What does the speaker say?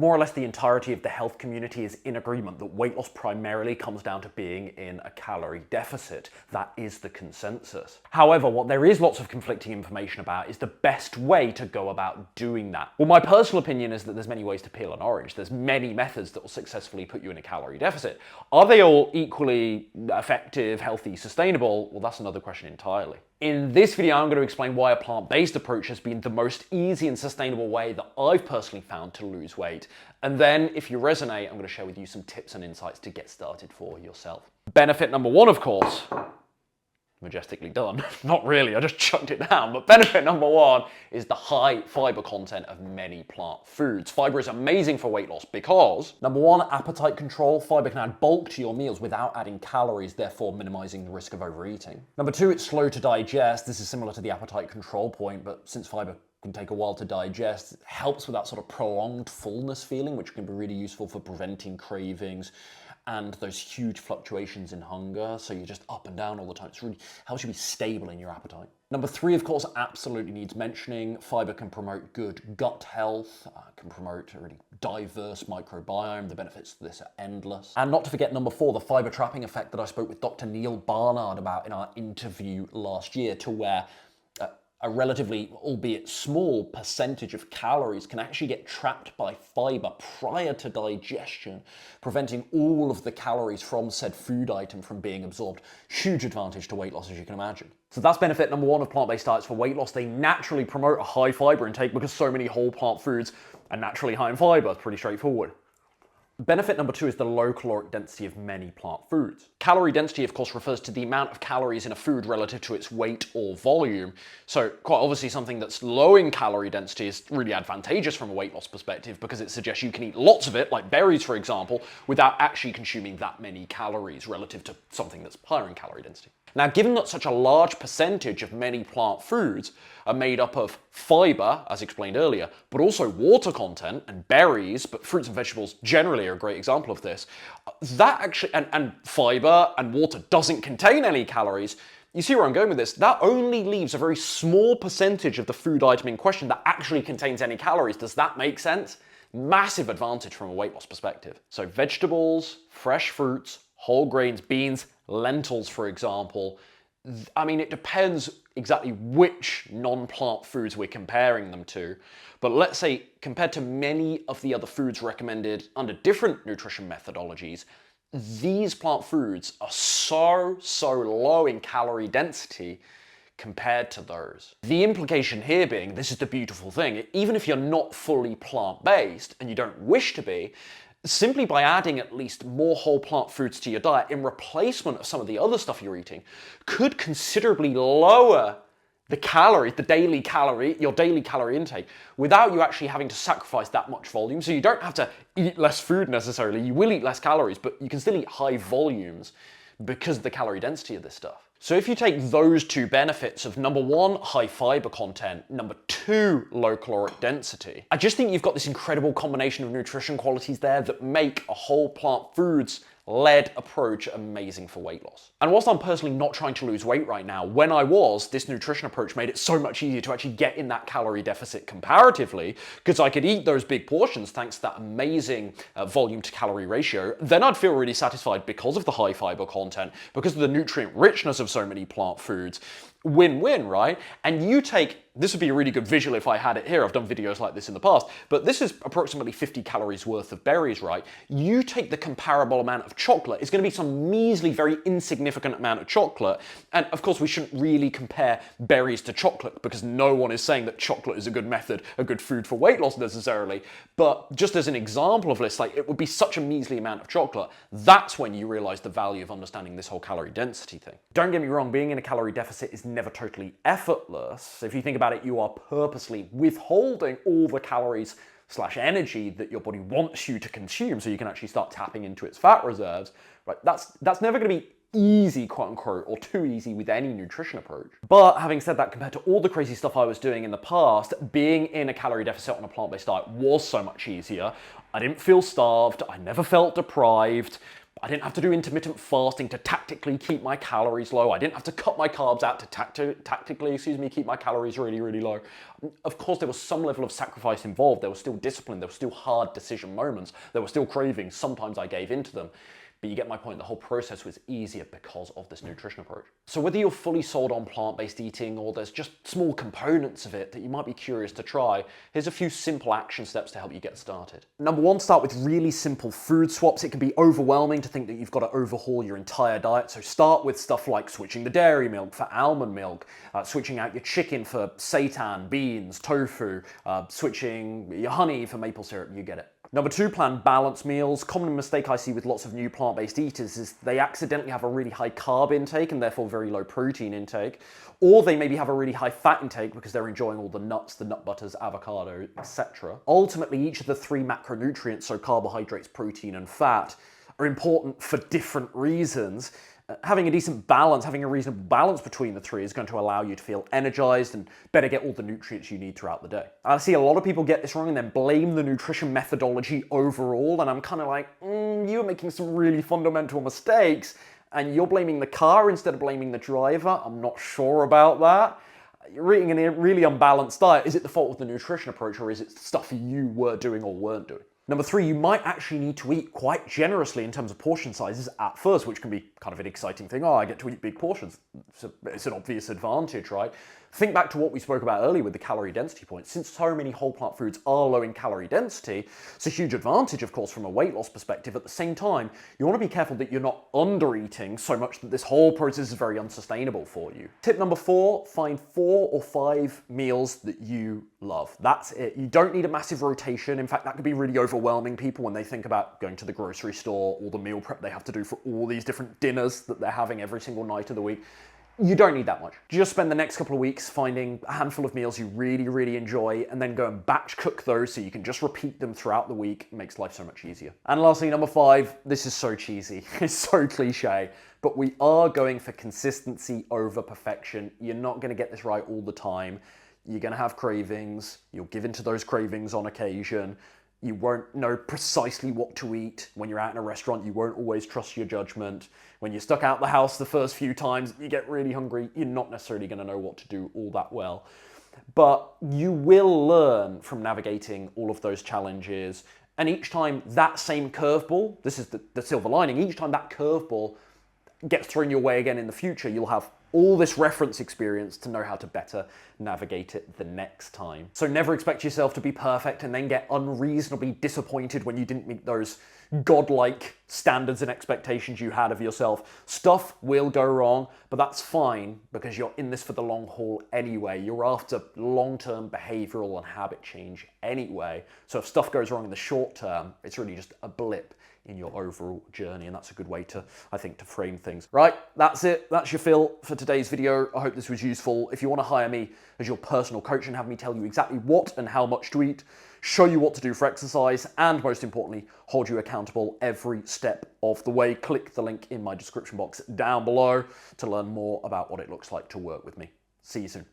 More or less the entirety of the health community is in agreement that weight loss primarily comes down to being in a calorie deficit. That is the consensus. However, what there is lots of conflicting information about is the best way to go about doing that. Well, my personal opinion is that there's many ways to peel an orange. There's many methods that will successfully put you in a calorie deficit. Are they all equally effective, healthy, sustainable? Well, that's another question entirely. In this video, I'm going to explain why a plant-based approach has been the most easy and sustainable way that I've personally found to lose weight. And then, if you resonate, I'm going to share with you some tips and insights to get started for yourself. Benefit number one, of course, majestically done. Not really, I just chucked it down. But benefit number one is the high fiber content of many plant foods. Fiber is amazing for weight loss because, number one, appetite control. Fiber can add bulk to your meals without adding calories, therefore minimizing the risk of overeating. Number two, it's slow to digest. This is similar to the appetite control point, but since fiber can take a while to digest, it helps with that sort of prolonged fullness feeling, which can be really useful for preventing cravings and those huge fluctuations in hunger, so you're just up and down all the time. It really helps you be stable in your appetite. Number three, of course, absolutely needs mentioning. Fiber can promote good gut health, can promote a really diverse microbiome. The benefits of this are endless. And not to forget number four, the fiber trapping effect that I spoke with Dr. Neil Barnard about in our interview last year, to where a relatively, albeit small, percentage of calories can actually get trapped by fiber prior to digestion, preventing all of the calories from said food item from being absorbed. Huge advantage to weight loss, as you can imagine. So that's benefit number one of plant-based diets for weight loss. They naturally promote a high fiber intake because so many whole plant foods are naturally high in fiber. It's pretty straightforward. Benefit number two is the low caloric density of many plant foods. Calorie density, of course, refers to the amount of calories in a food relative to its weight or volume. So quite obviously something that's low in calorie density is really advantageous from a weight loss perspective because it suggests you can eat lots of it, like berries, for example, without actually consuming that many calories relative to something that's higher in calorie density. Now, given that such a large percentage of many plant foods are made up of fiber, as explained earlier, but also water content and berries, but fruits and vegetables generally are a great example of this, that actually, and fiber and water doesn't contain any calories. You see where I'm going with this? That only leaves a very small percentage of the food item in question that actually contains any calories. Does that make sense? Massive advantage from a weight loss perspective. So vegetables, fresh fruits, whole grains, beans, lentils, for example. I mean, it depends exactly which non-plant foods we're comparing them to. But let's say, compared to many of the other foods recommended under different nutrition methodologies, these plant foods are so low in calorie density compared to those. The implication here being, this is the beautiful thing, even if you're not fully plant-based and you don't wish to be, simply by adding at least more whole plant foods to your diet in replacement of some of the other stuff you're eating could considerably lower the calories, your daily calorie intake without you actually having to sacrifice that much volume. So you don't have to eat less food necessarily. You will eat less calories, but you can still eat high volumes because of the calorie density of this stuff. So if you take those two benefits of number one, high fiber content, number two, low caloric density, I just think you've got this incredible combination of nutrition qualities there that make a whole plant foods led approach amazing for weight loss. And whilst I'm personally not trying to lose weight right now, when I was, this nutrition approach made it so much easier to actually get in that calorie deficit comparatively, because I could eat those big portions thanks to that amazing volume to calorie ratio. Then I'd feel really satisfied because of the high fiber content, because of the nutrient richness of so many plant foods. Win-win, right? And you take, this would be a really good visual if I had it here. I've done videos like this in the past, but this is approximately 50 calories worth of berries, right? You take the comparable amount of chocolate, it's going to be some measly, very insignificant amount of chocolate. And of course, we shouldn't really compare berries to chocolate because no one is saying that chocolate is a good method, a good food for weight loss necessarily. But just as an example of this, like it would be such a measly amount of chocolate. That's when you realize the value of understanding this whole calorie density thing. Don't get me wrong, being in a calorie deficit is never totally effortless. If you think about it, you are purposely withholding all the calories / energy that your body wants you to consume so you can actually start tapping into its fat reserves, right? That's never going to be easy, quote unquote, or too easy with any nutrition approach. But having said that, compared to all the crazy stuff I was doing in the past, being in a calorie deficit on a plant-based diet was so much easier. I didn't feel starved, I never felt deprived. I didn't have to do intermittent fasting to tactically keep my calories low. I didn't have to cut my carbs out to tactically, keep my calories really, really low. Of course, there was some level of sacrifice involved. There was still discipline. There were still hard decision moments. There were still cravings. Sometimes I gave into them. But you get my point, the whole process was easier because of this nutrition approach. So whether you're fully sold on plant-based eating or there's just small components of it that you might be curious to try, here's a few simple action steps to help you get started. Number one, start with really simple food swaps. It can be overwhelming to think that you've got to overhaul your entire diet. So start with stuff like switching the dairy milk for almond milk, switching out your chicken for seitan, beans, tofu, switching your honey for maple syrup, you get it. Number two, plan balanced meals. Common mistake I see with lots of new plant-based eaters is they accidentally have a really high carb intake and therefore very low protein intake, or they maybe have a really high fat intake because they're enjoying all the nuts, the nut butters, avocado, etc. Ultimately, each of the three macronutrients, so carbohydrates, protein, and fat, are important for different reasons. Having a decent balance, having a reasonable balance between the three is going to allow you to feel energized and better get all the nutrients you need throughout the day. I see a lot of people get this wrong and then blame the nutrition methodology overall, and I'm kind of like, you're making some really fundamental mistakes, and you're blaming the car instead of blaming the driver. I'm not sure about that. You're eating a really unbalanced diet. Is it the fault of the nutrition approach, or is it stuff you were doing or weren't doing? Number three, you might actually need to eat quite generously in terms of portion sizes at first, which can be kind of an exciting thing. Oh, I get to eat big portions. It's an obvious advantage, right? Think back to what we spoke about earlier with the calorie density point. Since so many whole plant foods are low in calorie density, it's a huge advantage, of course, from a weight loss perspective. At the same time, you want to be careful that you're not under eating so much that this whole process is very unsustainable for you. Tip number four, find 4 or 5 meals that you love. That's it. You don't need a massive rotation. In fact, that could be really overwhelming people when they think about going to the grocery store or the meal prep they have to do for all these different dinners that they're having every single night of the week. You don't need that much. Just spend the next couple of weeks finding a handful of meals you really, really enjoy and then go and batch cook those so you can just repeat them throughout the week. It makes life so much easier. And lastly, number 5, this is so cheesy. It's so cliche, but we are going for consistency over perfection. You're not gonna get this right all the time. You're gonna have cravings. You'll give in to those cravings on occasion. You won't know precisely what to eat. When you're out in a restaurant, you won't always trust your judgment. When you're stuck out the house the first few times, you get really hungry, you're not necessarily going to know what to do all that well. But you will learn from navigating all of those challenges. And each time that same curveball, this is the silver lining, each time that curveball gets thrown your way again in the future, you'll have all this reference experience to know how to better navigate it the next time. So never expect yourself to be perfect and then get unreasonably disappointed when you didn't meet those godlike standards and expectations you had of yourself. Stuff will go wrong, but that's fine because you're in this for the long haul anyway. You're after long-term behavioral and habit change anyway. So if stuff goes wrong in the short term, it's really just a blip in your overall journey, and that's a good way to, I think, to frame things. Right, that's it. That's your fill for today's video. I hope this was useful. If you want to hire me as your personal coach and have me tell you exactly what and how much to eat, show you what to do for exercise, and most importantly, hold you accountable every step of the way, click the link in my description box down below to learn more about what it looks like to work with me. See you soon.